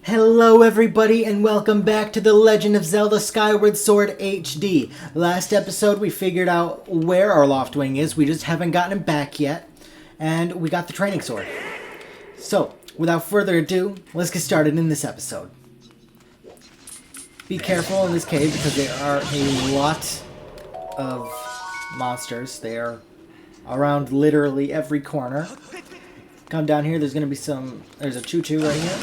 Hello everybody and welcome back to The Legend of Zelda Skyward Sword HD. Last episode we figured out where our Loftwing is, we just haven't gotten him back yet. And we got the training sword. So, without further ado, let's get started in this episode. Be careful in this cave because there are a lot of monsters. They are around literally every corner. Come down here, there's a choo-choo right here.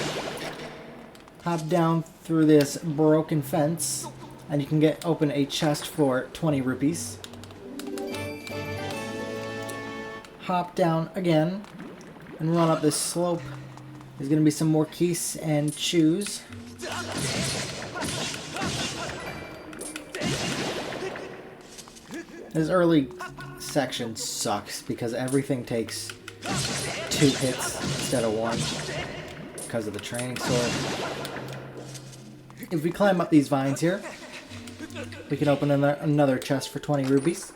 Hop down through this broken fence, and you can open a chest for 20 rupees. Hop down again, and run up this slope. There's going to be some more keys and chews. This early section sucks because everything takes 2 hits instead of 1 because of the training sword. If we climb up these vines here, we can open another chest for 20 rupees.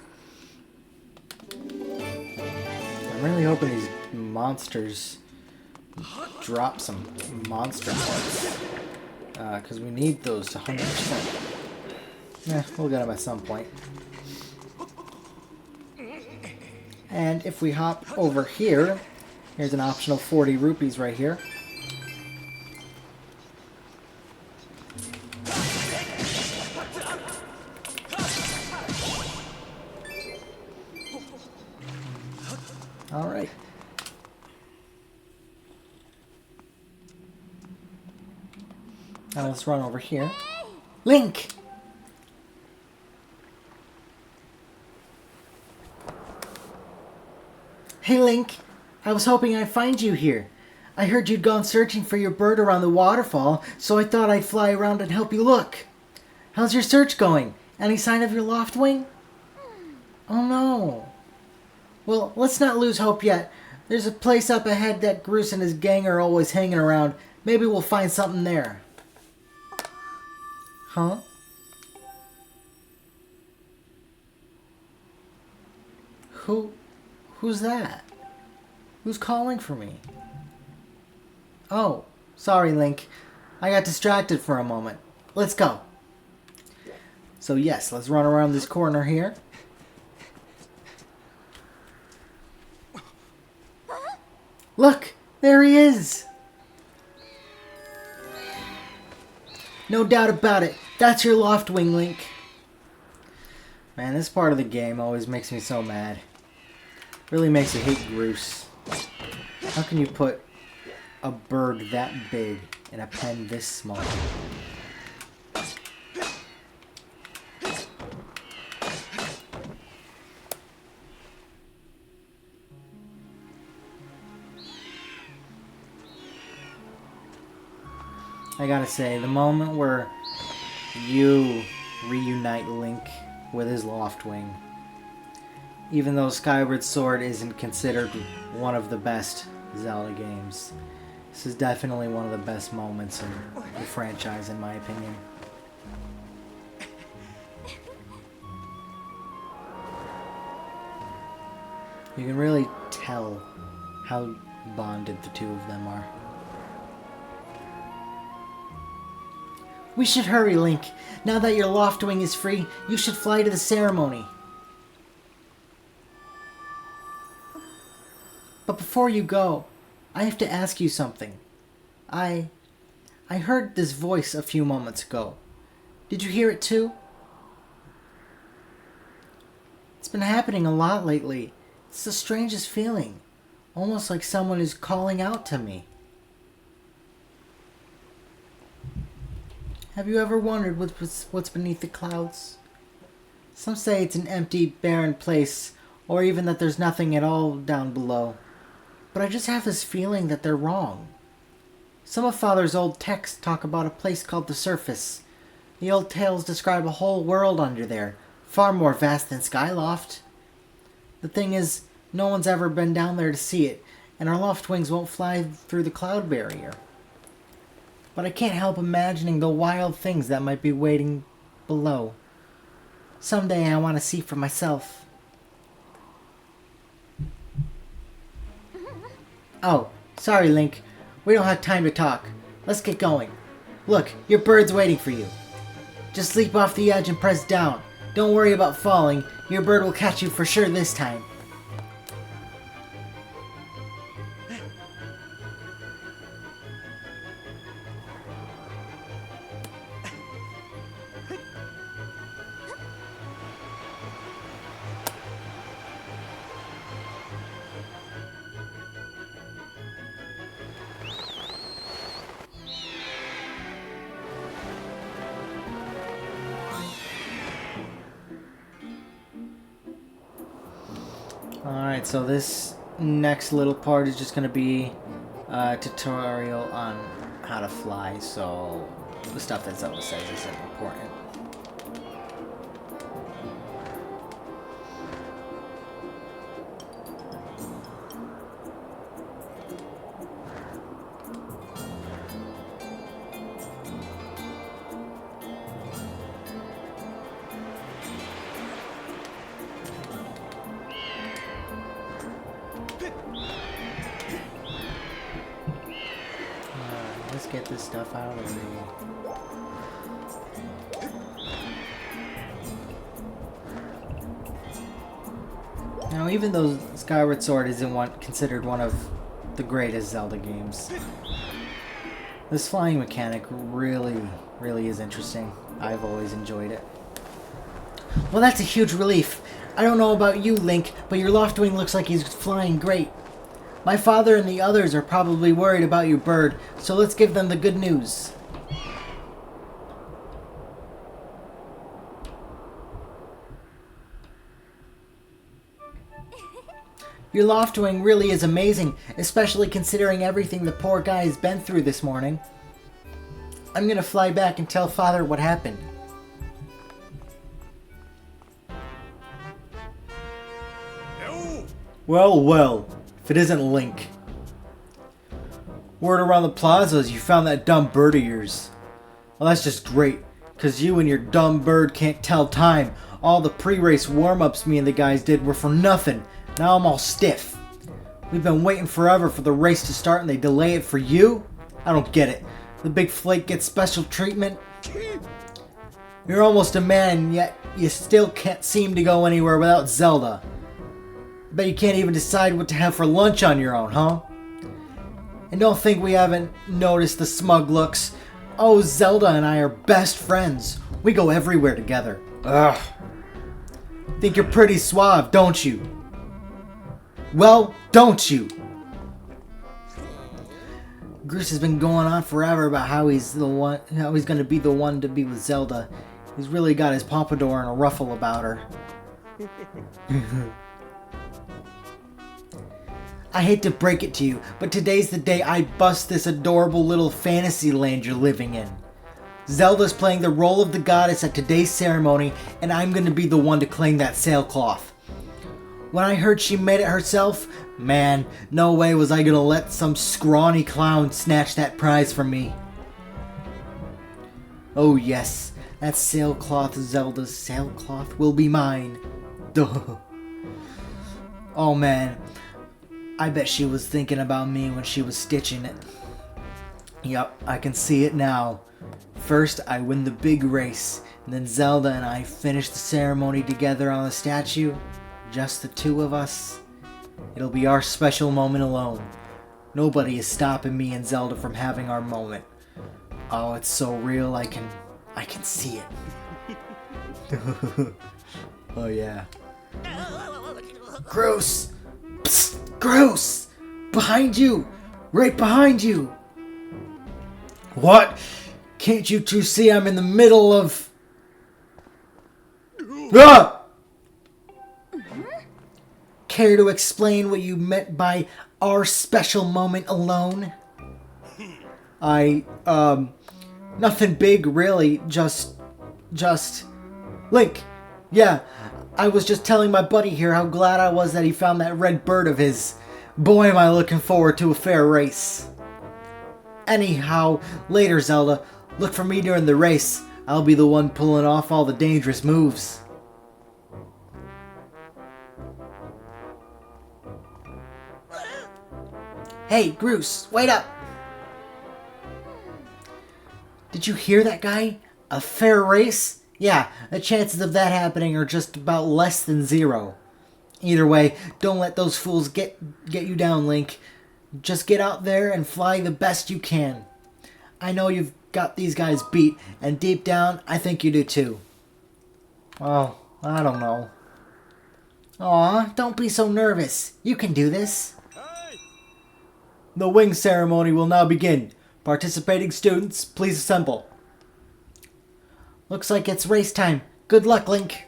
I'm really hoping these monsters drop some monster parts. Because we need those 100%. We'll get them at some point. And if we hop over here, here's an optional 40 rupees right here. Alright. Now let's run over here. Link! Hey Link, I was hoping I'd find you here. I heard you'd gone searching for your bird around the waterfall, so I thought I'd fly around and help you look. How's your search going? Any sign of your Loftwing? Oh no. Well, let's not lose hope yet. There's a place up ahead that Groose and his gang are always hanging around. Maybe we'll find something there. Huh? Who's that? Who's calling for me? Oh, sorry, Link. I got distracted for a moment. Let's go. So yes, let's run around this corner here. Look! There he is! No doubt about it. That's your Loftwing, Link. Man, this part of the game always makes me so mad. Really makes me hate Groose. How can you put a bird that big in a pen this small? I gotta say, the moment where you reunite Link with his Loftwing, even though Skyward Sword isn't considered one of the best Zelda games, this is definitely one of the best moments in the franchise, in my opinion. You can really tell how bonded the two of them are. We should hurry, Link. Now that your Loftwing is free, you should fly to the ceremony. But before you go, I have to ask you something. I heard this voice a few moments ago. Did you hear it too? It's been happening a lot lately. It's the strangest feeling. Almost like someone is calling out to me. Have you ever wondered what's beneath the clouds? Some say it's an empty, barren place, or even that there's nothing at all down below. But I just have this feeling that they're wrong. Some of Father's old texts talk about a place called the Surface. The old tales describe a whole world under there, far more vast than Skyloft. The thing is, no one's ever been down there to see it, and our Loftwings won't fly through the cloud barrier. But I can't help imagining the wild things that might be waiting below. Someday I want to see for myself. Oh, sorry, Link. We don't have time to talk. Let's get going. Look, your bird's waiting for you. Just leap off the edge and press down. Don't worry about falling. Your bird will catch you for sure this time. Alright, so this next little part is just going to be a tutorial on how to fly, so the stuff that Zelda says isn't important. Let's get this stuff out of the way. Now, even though Skyward Sword isn't considered one of the greatest Zelda games, this flying mechanic really is interesting. I've always enjoyed it. Well, that's a huge relief. I don't know about you, Link, but your Loftwing looks like he's flying great. My father and the others are probably worried about your bird, so let's give them the good news. Your Loftwing really is amazing, especially considering everything the poor guy has been through this morning. I'm gonna fly back and tell Father what happened. Well, if it isn't Link. Word around the plaza is you found that dumb bird of yours. Well, that's just great, because you and your dumb bird can't tell time. All the pre-race warm-ups me and the guys did were for nothing. Now I'm all stiff. We've been waiting forever for the race to start and they delay it for you? I don't get it. The big flake gets special treatment? You're almost a man, yet you still can't seem to go anywhere without Zelda. Bet you can't even decide what to have for lunch on your own, huh? And don't think we haven't noticed the smug looks. Oh, Zelda and I are best friends. We go everywhere together. Ugh. Think you're pretty suave, don't you? Well, don't you? Groose has been going on forever about how he's gonna be the one to be with Zelda. He's really got his pompadour in a ruffle about her. I hate to break it to you, but today's the day I bust this adorable little fantasy land you're living in. Zelda's playing the role of the goddess at today's ceremony, and I'm gonna be the one to claim that sailcloth. When I heard she made it herself, man, no way was I gonna let some scrawny clown snatch that prize from me. Oh yes, that sailcloth, Zelda's sailcloth, will be mine. Duh. Oh man, I bet she was thinking about me when she was stitching it. Yup, I can see it now. First, I win the big race, and then Zelda and I finish the ceremony together on the statue. Just the two of us. It'll be our special moment alone. Nobody is stopping me and Zelda from having our moment. Oh, it's so real, I can see it. Oh yeah. Gross! Psst, gross! Behind you! Right behind you! What? Can't you two see I'm in the middle of... Ah! Care to explain what you meant by our special moment alone? Nothing big really, just... Link! Yeah, I was just telling my buddy here how glad I was that he found that red bird of his. Boy, am I looking forward to a fair race. Anyhow, later, Zelda, look for me during the race. I'll be the one pulling off all the dangerous moves. Hey, Groose, wait up! Did you hear that, guy? A fair race? Yeah, the chances of that happening are just about less than zero. Either way, don't let those fools get you down, Link. Just get out there and fly the best you can. I know you've got these guys beat, and deep down, I think you do too. Well, I don't know. Aw, don't be so nervous. You can do this. The wing ceremony will now begin. Participating students, please assemble. Looks like it's race time. Good luck, Link.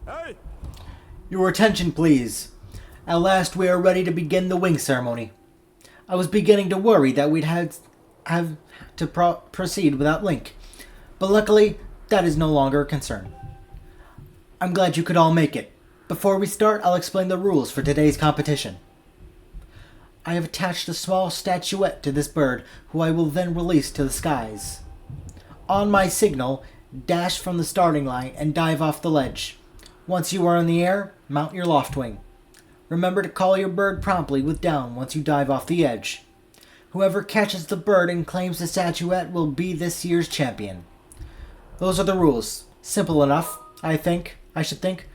Hey! Your attention, please. At last, we are ready to begin the wing ceremony. I was beginning to worry that we'd have to proceed without Link, but luckily, that is no longer a concern. I'm glad you could all make it. Before we start, I'll explain the rules for today's competition. I have attached a small statuette to this bird, who I will then release to the skies. On my signal, dash from the starting line and dive off the ledge. Once you are in the air, mount your loft wing. Remember to call your bird promptly with down once you dive off the edge. Whoever catches the bird and claims the statuette will be this year's champion. Those are the rules. Simple enough, I should think.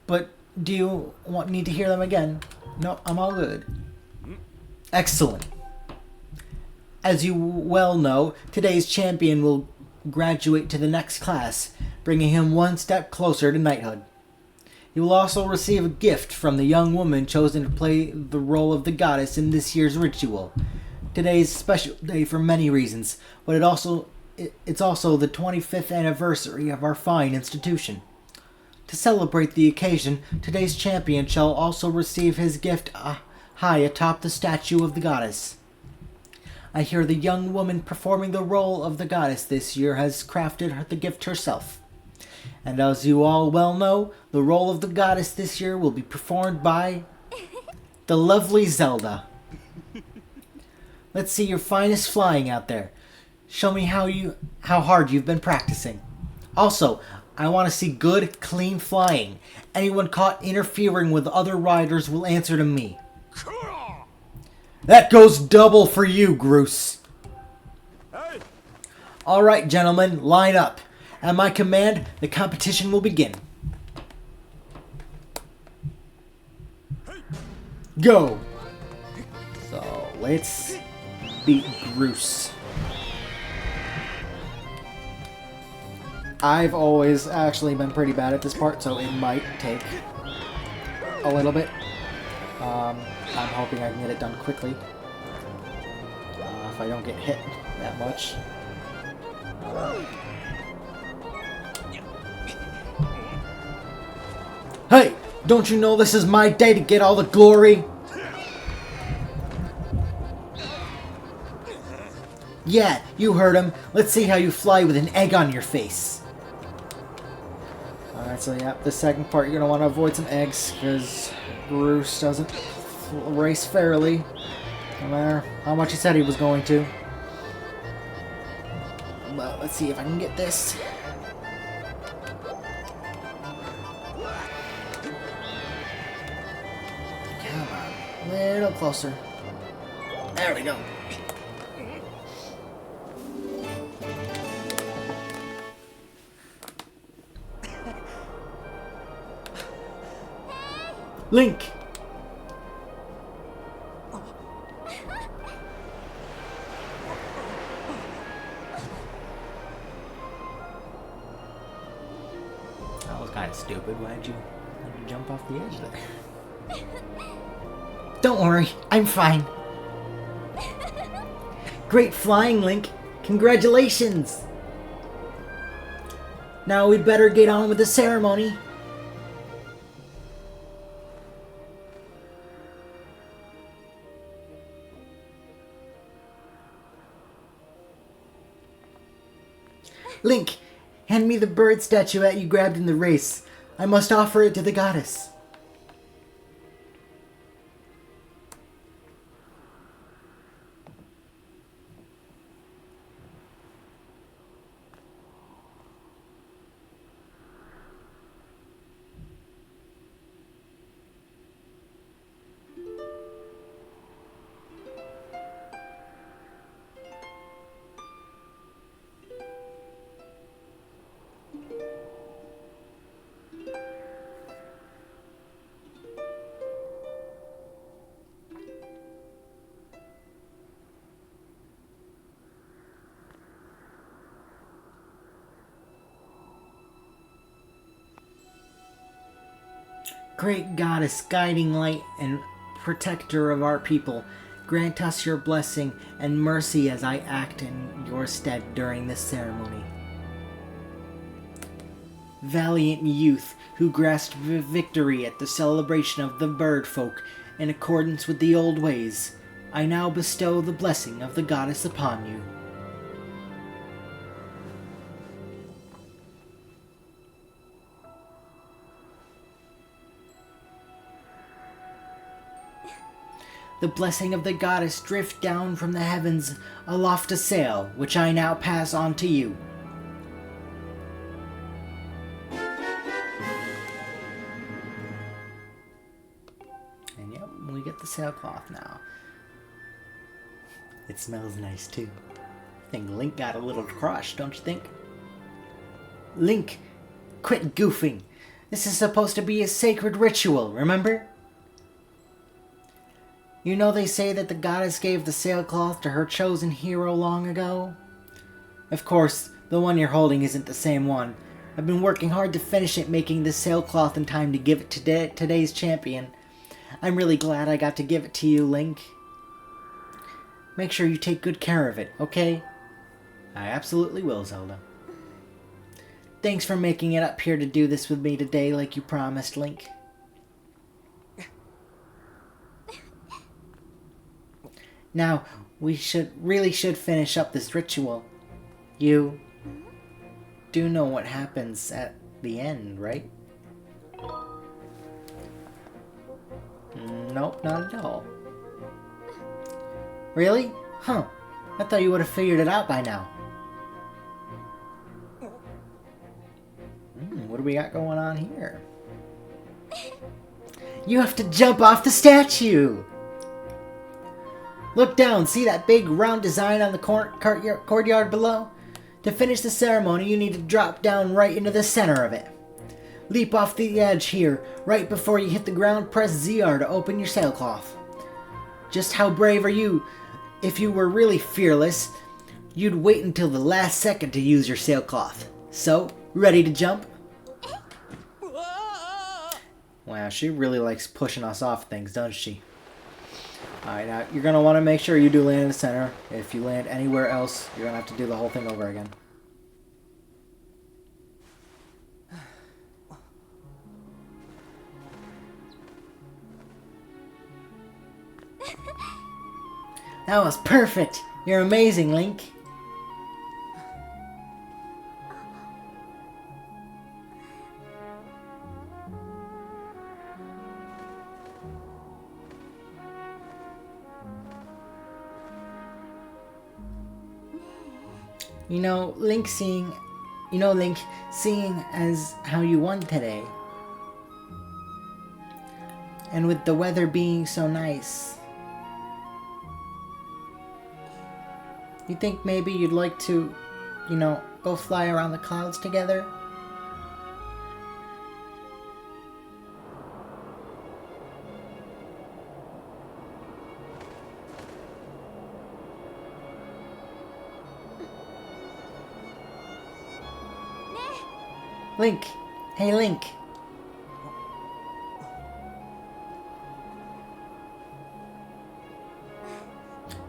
But do you need to hear them again? No, I'm all good. Excellent. As you well know, today's champion will graduate to the next class, bringing him one step closer to knighthood. He will also receive a gift from the young woman chosen to play the role of the goddess in this year's ritual. Today is a special day for many reasons, but it's also the 25th anniversary of our fine institution. To celebrate the occasion, today's champion shall also receive his gift high atop the statue of the goddess. I hear the young woman performing the role of the goddess this year has crafted the gift herself. And as you all well know, the role of the goddess this year will be performed by the lovely Zelda. Let's see your finest flying out there. Show me how hard you've been practicing. Also, I want to see good, clean flying. Anyone caught interfering with other riders will answer to me. That goes double for you, Groose. Hey! All right, gentlemen, line up. At my command, the competition will begin. Go! So, let's beat Groose. I've always actually been pretty bad at this part, so it might take a little bit. I'm hoping I can get it done quickly. If I don't get hit that much. Hey! Don't you know this is my day to get all the glory? Yeah, you heard him. Let's see how you fly with an egg on your face. Alright, so yeah, the second part you're going to want to avoid some eggs, because Bruce doesn't race fairly, no matter how much he said he was going to. But let's see if I can get this. Come on, a little closer. There we go. Link! That was kind of stupid. Why'd you jump off the edge there? Don't worry, I'm fine. Great flying, Link. Congratulations! Now we'd better get on with the ceremony. Link, hand me the bird statuette you grabbed in the race. I must offer it to the goddess. Great goddess, guiding light and protector of our people, grant us your blessing and mercy as I act in your stead during this ceremony. Valiant youth who grasped victory at the celebration of the bird folk in accordance with the old ways, I now bestow the blessing of the goddess upon you. The blessing of the goddess drift down from the heavens aloft a sail, which I now pass on to you. And yep, we get the sailcloth now. It smells nice too. I think Link got a little crushed, don't you think? Link, quit goofing. This is supposed to be a sacred ritual, remember? You know they say that the goddess gave the sailcloth to her chosen hero long ago? Of course, the one you're holding isn't the same one. I've been working hard to finish it, making this sailcloth in time to give it to today's champion. I'm really glad I got to give it to you, Link. Make sure you take good care of it, okay? I absolutely will, Zelda. Thanks for making it up here to do this with me today like you promised, Link. Now, we really should finish up this ritual. You do know what happens at the end, right? Nope, not at all. Really? Huh. I thought you would have figured it out by now. What do we got going on here? You have to jump off the statue! Look down, see that big round design on the courtyard below? To finish the ceremony, you need to drop down right into the center of it. Leap off the edge here. Right before you hit the ground, press ZR to open your sailcloth. Just how brave are you? If you were really fearless, you'd wait until the last second to use your sailcloth. So, ready to jump? Wow, she really likes pushing us off things, doesn't she? Alright, now you're going to want to make sure you do land in the center. If you land anywhere else, you're going to have to do the whole thing over again. That was perfect! You're amazing, Link! Link, seeing as how you won today, and with the weather being so nice, you think maybe you'd like to, go fly around the clouds together? Link! Hey, Link!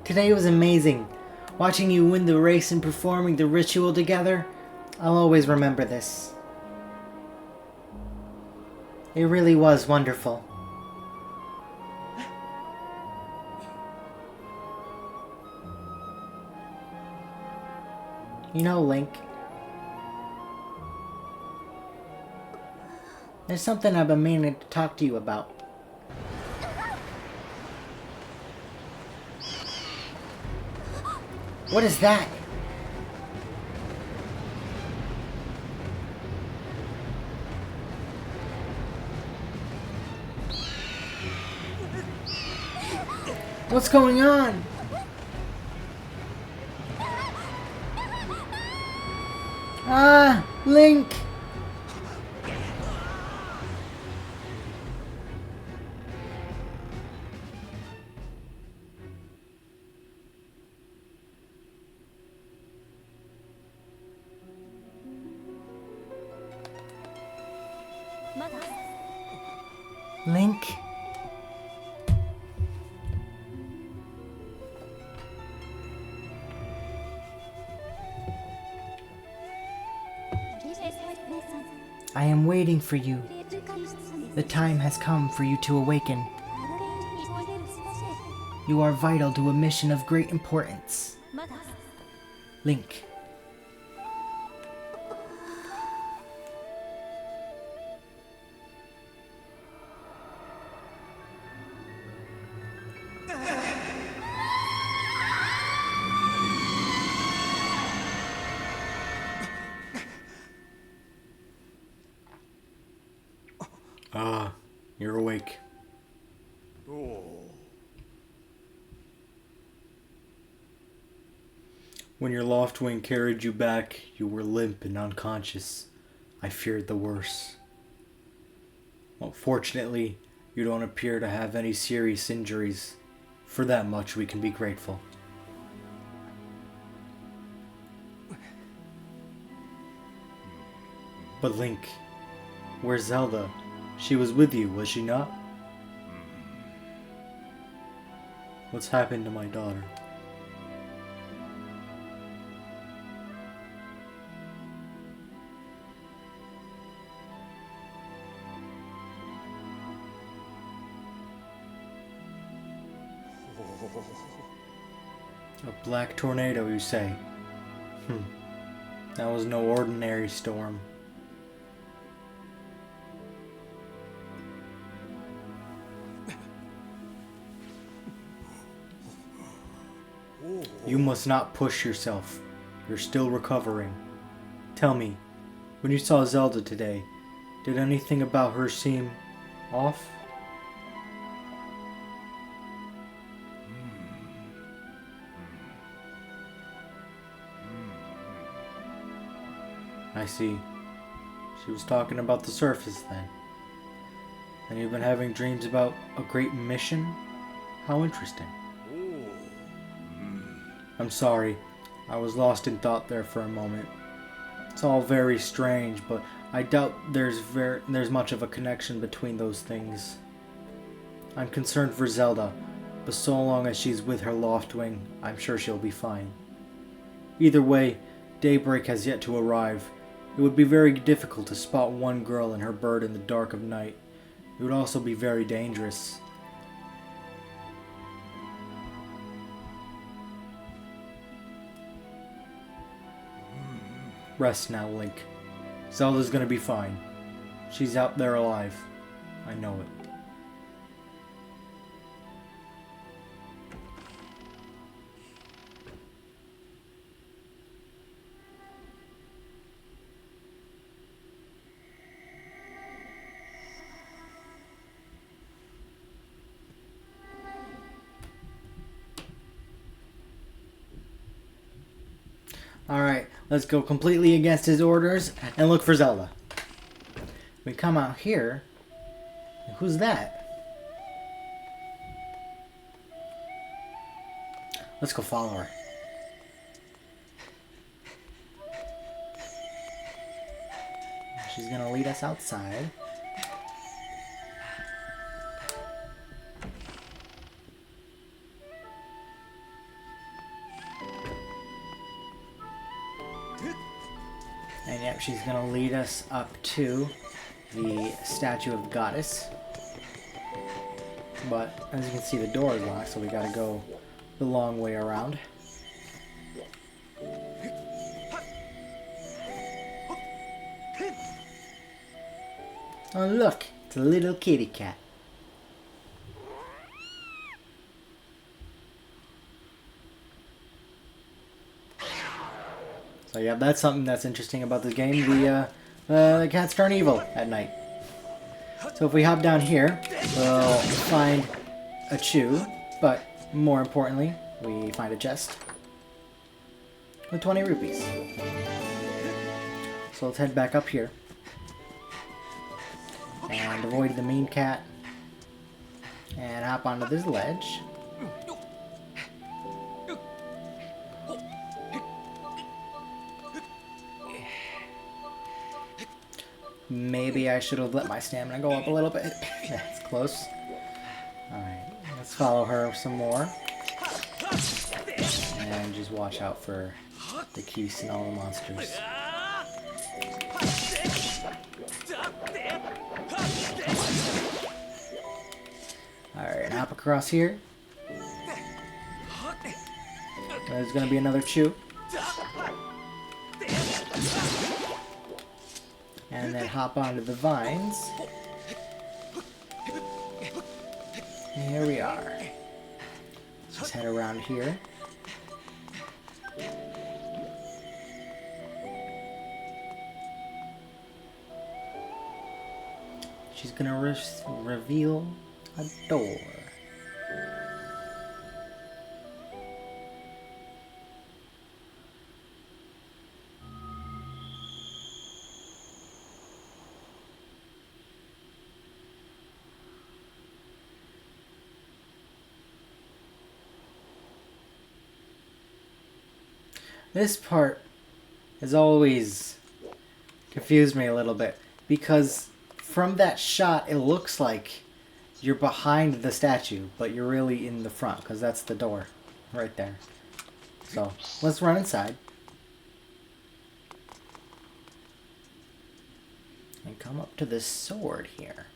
Today was amazing. Watching you win the race and performing the ritual together, I'll always remember this. It really was wonderful. Link, there's something I've been meaning to talk to you about. What is that? What's going on? Ah, Link! Link? I am waiting for you. The time has come for you to awaken. You are vital to a mission of great importance. Link. You're awake. When your Loftwing carried you back, you were limp and unconscious. I feared the worst. Well, fortunately, you don't appear to have any serious injuries. For that much, we can be grateful. But Link, where's Zelda? She was with you, was she not? What's happened to my daughter? A black tornado, you say? That was no ordinary storm. You must not push yourself. You're still recovering. Tell me, when you saw Zelda today, did anything about her seem off? I see. She was talking about the surface then. And you've been having dreams about a great mission? How interesting. I'm sorry. I was lost in thought there for a moment. It's all very strange, but I doubt there's much of a connection between those things. I'm concerned for Zelda, but so long as she's with her Loftwing, I'm sure she'll be fine. Either way, daybreak has yet to arrive. It would be very difficult to spot one girl and her bird in the dark of night. It would also be very dangerous. Rest now, Link. Zelda's gonna be fine. She's out there alive. I know it. Alright, let's go completely against his orders and look for Zelda. We come out here. Who's that? Let's go follow her. She's gonna lead us outside. And yep, she's gonna lead us up to the statue of Goddess. But as you can see, the door is locked, so we gotta go the long way around. Oh look, it's a little kitty cat. So yeah, that's something that's interesting about this game. The cats turn evil at night. So if we hop down here, we'll find a chew, but more importantly, we find a chest with 20 rupees. So let's head back up here and avoid the mean cat and hop onto this ledge. Maybe I should have let my stamina go up a little bit. That's close. Alright, let's follow her some more. And just watch out for the Keese and all the monsters. Alright, hop across here. There's gonna be another chew. And then hop onto the vines. And here we are. Let's head around here. She's gonna reveal a door. This part has always confused me a little bit, because from that shot it looks like you're behind the statue, but you're really in the front, because that's the door right there. So let's run inside and come up to this sword here.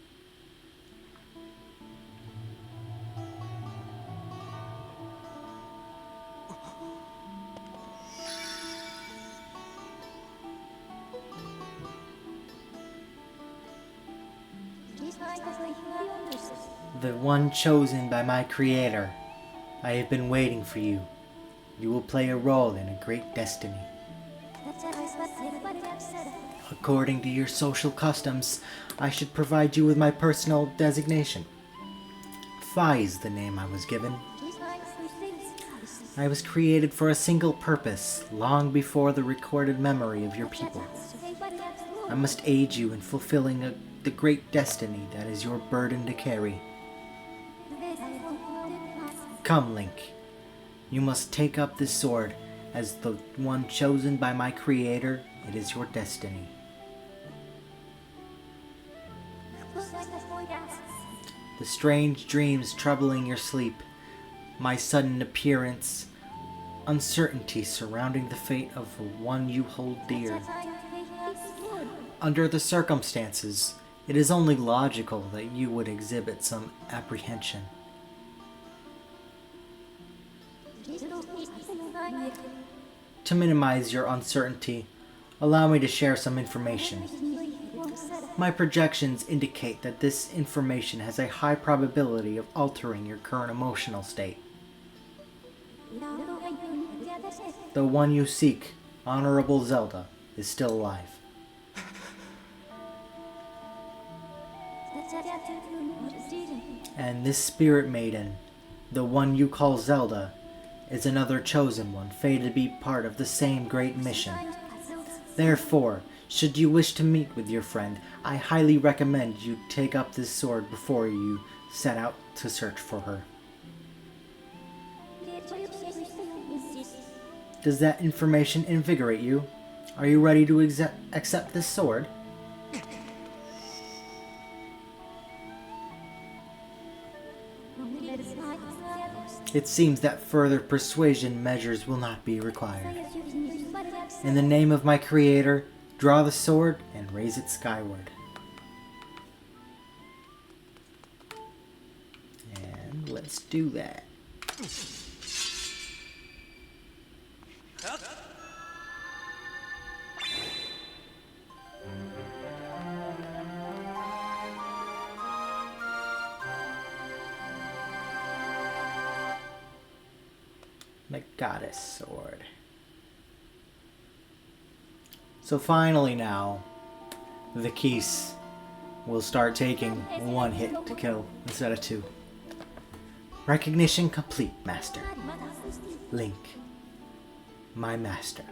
The one chosen by my creator. I have been waiting for you. You will play a role in a great destiny. According to your social customs, I should provide you with my personal designation. Phi is the name I was given. I was created for a single purpose, long before the recorded memory of your people. I must aid you in fulfilling the great destiny that is your burden to carry. Come, Link. You must take up this sword. As the one chosen by my creator, it is your destiny. The strange dreams troubling your sleep, my sudden appearance, uncertainty surrounding the fate of one you hold dear. Under the circumstances, it is only logical that you would exhibit some apprehension. To minimize your uncertainty, allow me to share some information. My projections indicate that this information has a high probability of altering your current emotional state. The one you seek, Honorable Zelda, is still alive. And this spirit maiden, the one you call Zelda, is another chosen one, fated to be part of the same great mission. Therefore, should you wish to meet with your friend, I highly recommend you take up this sword before you set out to search for her. Does that information invigorate you? Are you ready to accept this sword? It seems that further persuasion measures will not be required. In the name of my creator, draw the sword and raise it skyward. And let's do that. The goddess sword. So finally now, the Keese will start taking one hit to kill instead of two. Recognition complete, Master. Link, my master.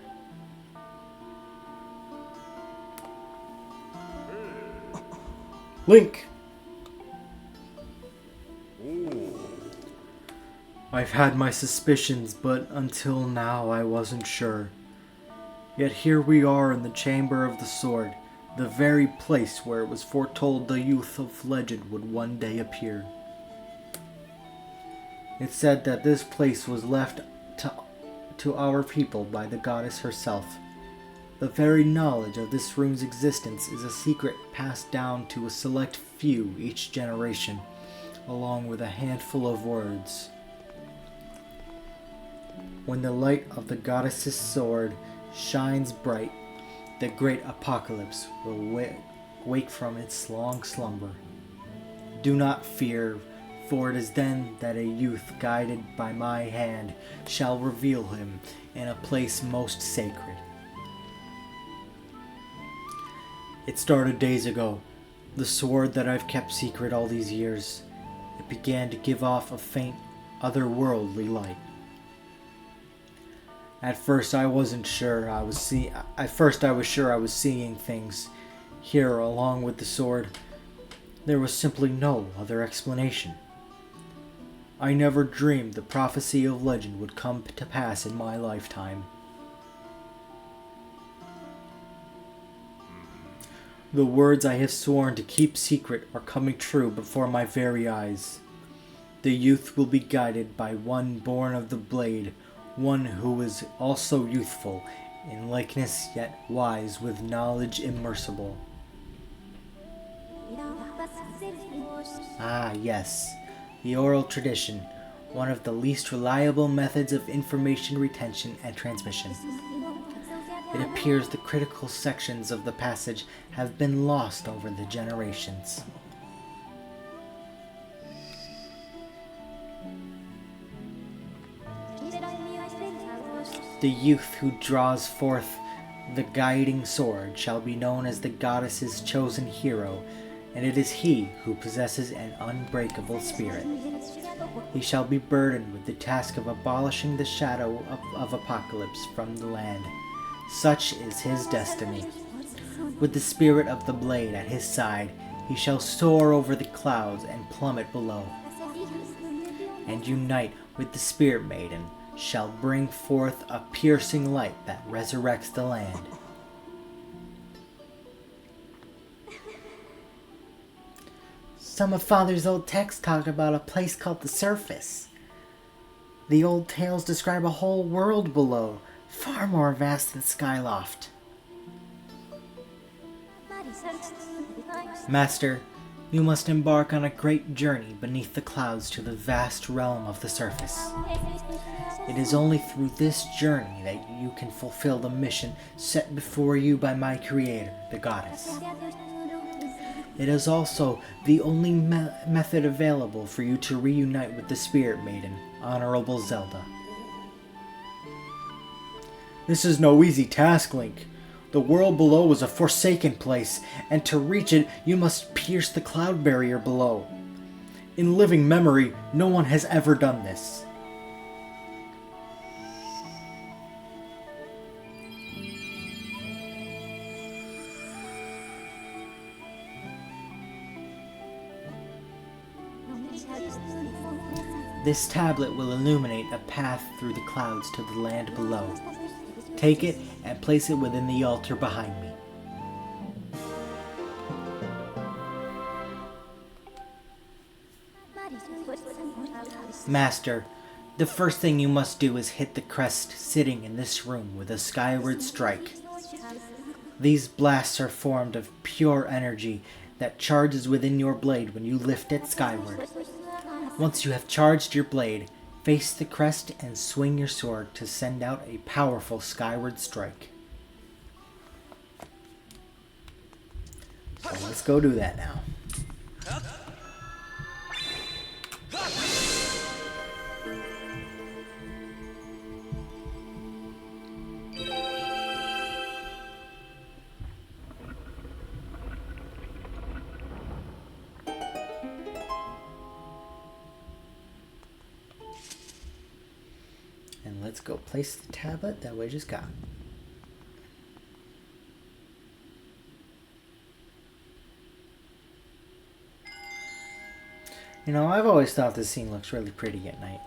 Link! I've had my suspicions, but until now I wasn't sure. Yet here we are in the Chamber of the Sword, the very place where it was foretold the youth of legend would one day appear. It said that this place was left to our people by the goddess herself. The very knowledge of this room's existence is a secret passed down to a select few each generation, along with a handful of words. When the light of the goddess's sword shines bright, the great apocalypse will wake from its long slumber. Do not fear, for it is then that a youth guided by my hand shall reveal him in a place most sacred. It started days ago, the sword that I've kept secret all these years. It began to give off a faint, otherworldly light. At first I was sure I was seeing things. Here, along with the sword, there was simply no other explanation. I never dreamed the prophecy of legend would come to pass in my lifetime. The words I have sworn to keep secret are coming true before my very eyes. The youth will be guided by one born of the blade, one who is also youthful, in likeness yet wise, with knowledge immersible. Ah, yes, the oral tradition, one of the least reliable methods of information retention and transmission. It appears the critical sections of the passage have been lost over the generations. The youth who draws forth the guiding sword shall be known as the goddess's chosen hero, and it is he who possesses an unbreakable spirit. He shall be burdened with the task of abolishing the shadow of apocalypse from the land. Such is his destiny. With the spirit of the blade at his side, he shall soar over the clouds and plummet below, and unite with the Spirit Maiden, shall bring forth a piercing light that resurrects the land. Some of Father's old texts talk about a place called the Surface. The old tales describe a whole world below, far more vast than Skyloft. Master, you must embark on a great journey beneath the clouds to the vast realm of the surface. It is only through this journey that you can fulfill the mission set before you by my creator, the goddess. It is also the only method available for you to reunite with the Spirit Maiden, Honorable Zelda. This is no easy task, Link. The world below is a forsaken place, and to reach it, you must pierce the cloud barrier below. In living memory, no one has ever done this. This tablet will illuminate a path through the clouds to the land below. Take it and place it within the altar behind me. Master, the first thing you must do is hit the crest sitting in this room with a skyward strike. These blasts are formed of pure energy that charges within your blade when you lift it skyward. Once you have charged your blade, face the crest and swing your sword to send out a powerful skyward strike. So let's go do that now. And let's go place the tablet that we just got. You know, I've always thought this scene looks really pretty at night.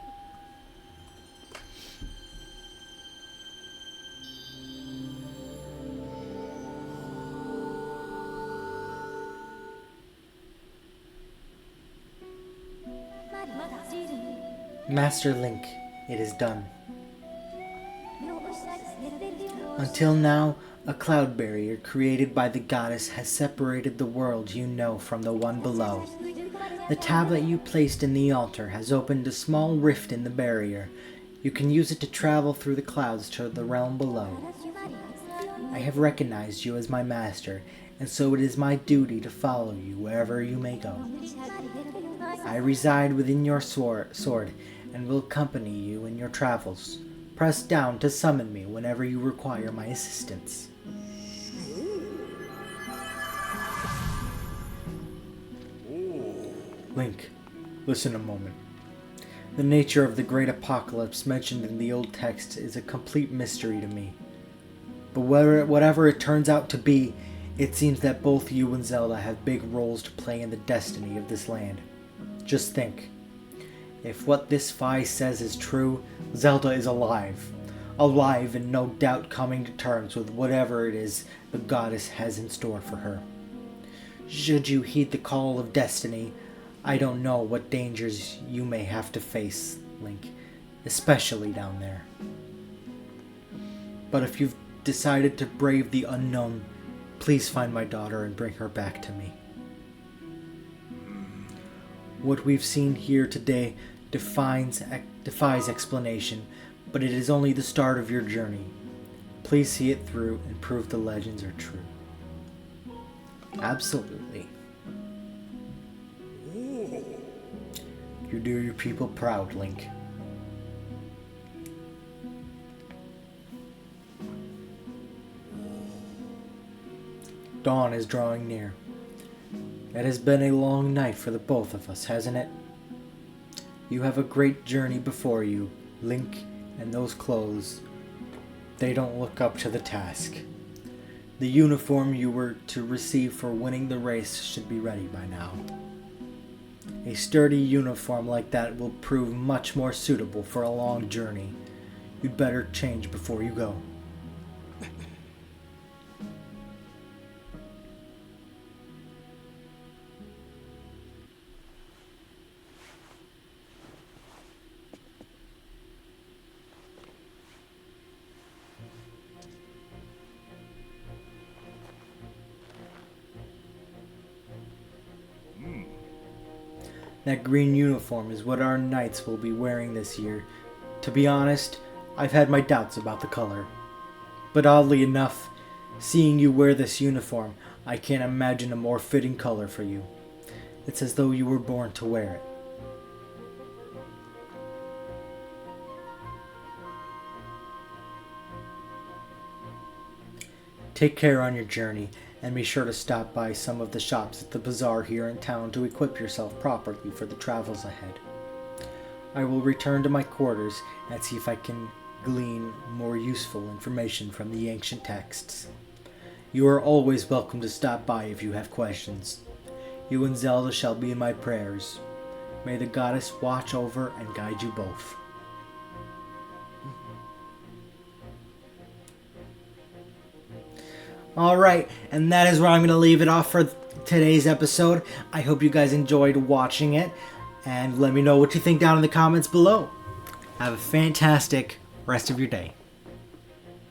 Master Link, it is done. Until now, a cloud barrier created by the goddess has separated the world you know from the one below. The tablet you placed in the altar has opened a small rift in the barrier. You can use it to travel through the clouds to the realm below. I have recognized you as my master, and so it is my duty to follow you wherever you may go. I reside within your sword and will accompany you in your travels. Press down to summon me whenever you require my assistance. Link, listen a moment. The nature of the great apocalypse mentioned in the old texts is a complete mystery to me. But whatever it turns out to be, it seems that both you and Zelda have big roles to play in the destiny of this land. Just think. If what this Fi says is true, Zelda is alive. Alive and no doubt coming to terms with whatever it is the goddess has in store for her. Should you heed the call of destiny, I don't know what dangers you may have to face, Link, especially down there. But if you've decided to brave the unknown, please find my daughter and bring her back to me. What we've seen here today defies explanation, but it is only the start of your journey. Please see it through and prove the legends are true. Absolutely. You do your people proud, Link. Dawn is drawing near. It has been a long night for the both of us, hasn't it? You have a great journey before you, Link, and those clothes, they don't look up to the task. The uniform you were to receive for winning the race should be ready by now. A sturdy uniform like that will prove much more suitable for a long journey. You'd better change before you go. That green uniform is what our knights will be wearing this year. To be honest, I've had my doubts about the color. But oddly enough, seeing you wear this uniform, I can't imagine a more fitting color for you. It's as though you were born to wear it. Take care on your journey, and be sure to stop by some of the shops at the bazaar here in town to equip yourself properly for the travels ahead. I will return to my quarters and see if I can glean more useful information from the ancient texts. You are always welcome to stop by if you have questions. You and Zelda shall be in my prayers. May the goddess watch over and guide you both. Alright, and that is where I'm going to leave it off for today's episode. I hope you guys enjoyed watching it, and let me know what you think down in the comments below. Have a fantastic rest of your day.